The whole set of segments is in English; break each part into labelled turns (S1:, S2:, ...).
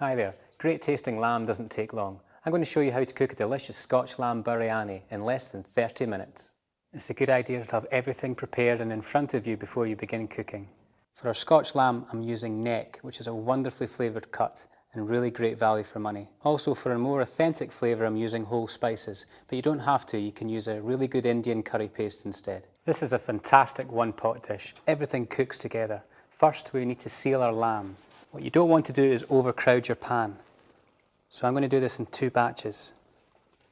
S1: Hi there. Great tasting lamb doesn't take long. I'm going to show you how to cook a delicious Scotch lamb biryani in less than 30 minutes. It's a good idea to have everything prepared and in front of you before you begin cooking. For our Scotch lamb, I'm using neck, which is a wonderfully flavoured cut and really great value for money. Also, for a more authentic flavour, I'm using whole spices, but you don't have to. You can use a really good Indian curry paste instead. This is a fantastic one-pot dish. Everything cooks together. First, we need to seal our lamb. What you don't want to do is overcrowd your pan. So I'm going to do this in 2 batches.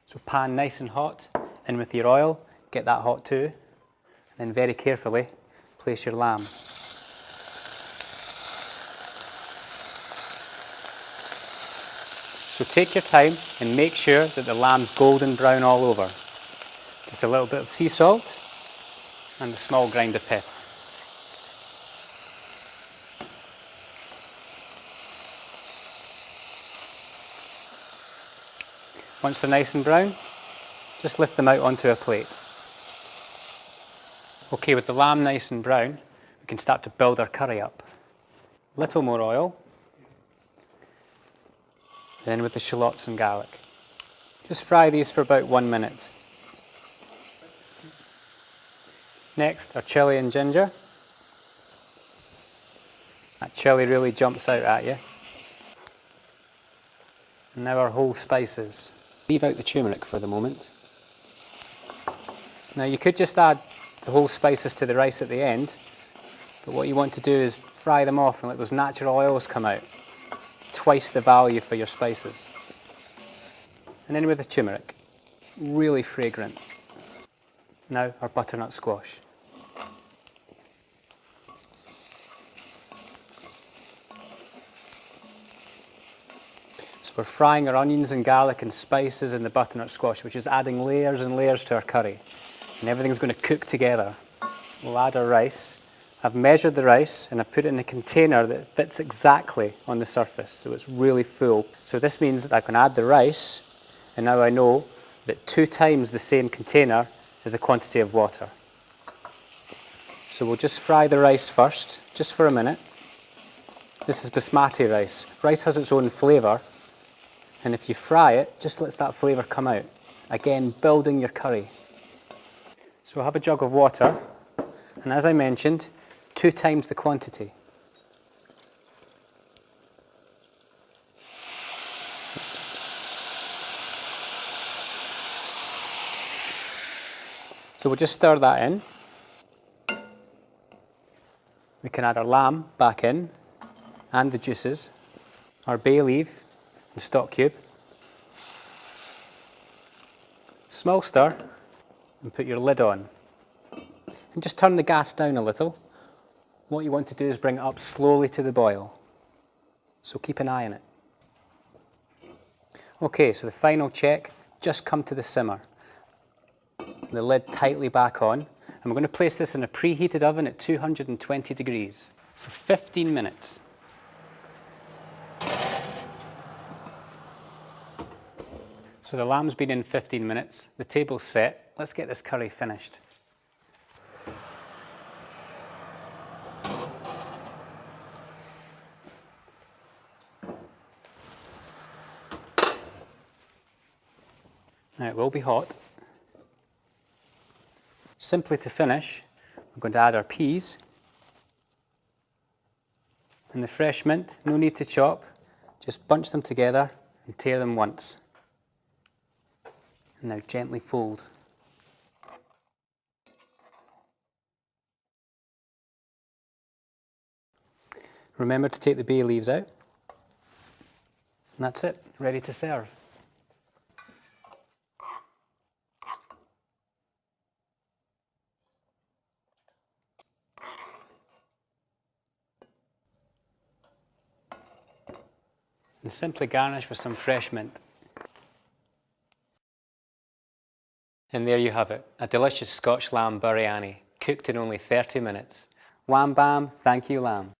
S1: So pan nice and hot, in with your oil, get that hot too, and then very carefully place your lamb. So take your time and make sure that the lamb's golden brown all over. Just a little bit of sea salt and a small grind of pepper. Once they're nice and brown, just lift them out onto a plate. Okay, with the lamb nice and brown, we can start to build our curry up. Little more oil, then with the shallots and garlic. Just fry these for about 1 minute. Next, our chilli and ginger. That chilli really jumps out at you. And now our whole spices. Leave out the turmeric for the moment. Now you could just add the whole spices to the rice at the end, but what you want to do is fry them off and let those natural oils come out. Twice the value for your spices. And then with the turmeric. Really fragrant. Now our butternut squash. We're frying our onions and garlic and spices in the butternut squash, which is adding layers and layers to our curry. And everything's going to cook together. We'll add our rice. I've measured the rice and I've put it in a container that fits exactly on the surface, so it's really full. So this means that I can add the rice, and now I know that 2 times the same container is the quantity of water. So we'll just fry the rice first, just for a minute. This is basmati rice. Rice has its own flavour. And if you fry it, just lets that flavour come out. Again, building your curry. So I have a jug of water, and as I mentioned, 2 times the quantity. So we'll just stir that in. We can add our lamb back in, and the juices, our bay leaf, stock cube. Small stir and put your lid on. And just turn the gas down a little. What you want to do is bring it up slowly to the boil. So keep an eye on it. Okay, so the final check, just come to the simmer. The lid tightly back on. And we're going to place this in a preheated oven at 220 degrees for 15 minutes. So the lamb's been in 15 minutes, the table's set. Let's get this curry finished. Now it will be hot. Simply to finish, we're going to add our peas and the fresh mint. No need to chop, just bunch them together and tear them once. And now gently fold. Remember to take the bay leaves out. And that's it, ready to serve. And simply garnish with some fresh mint. And there you have it, a delicious Scotch lamb biryani, cooked in only 30 minutes. Wham bam, thank you lamb.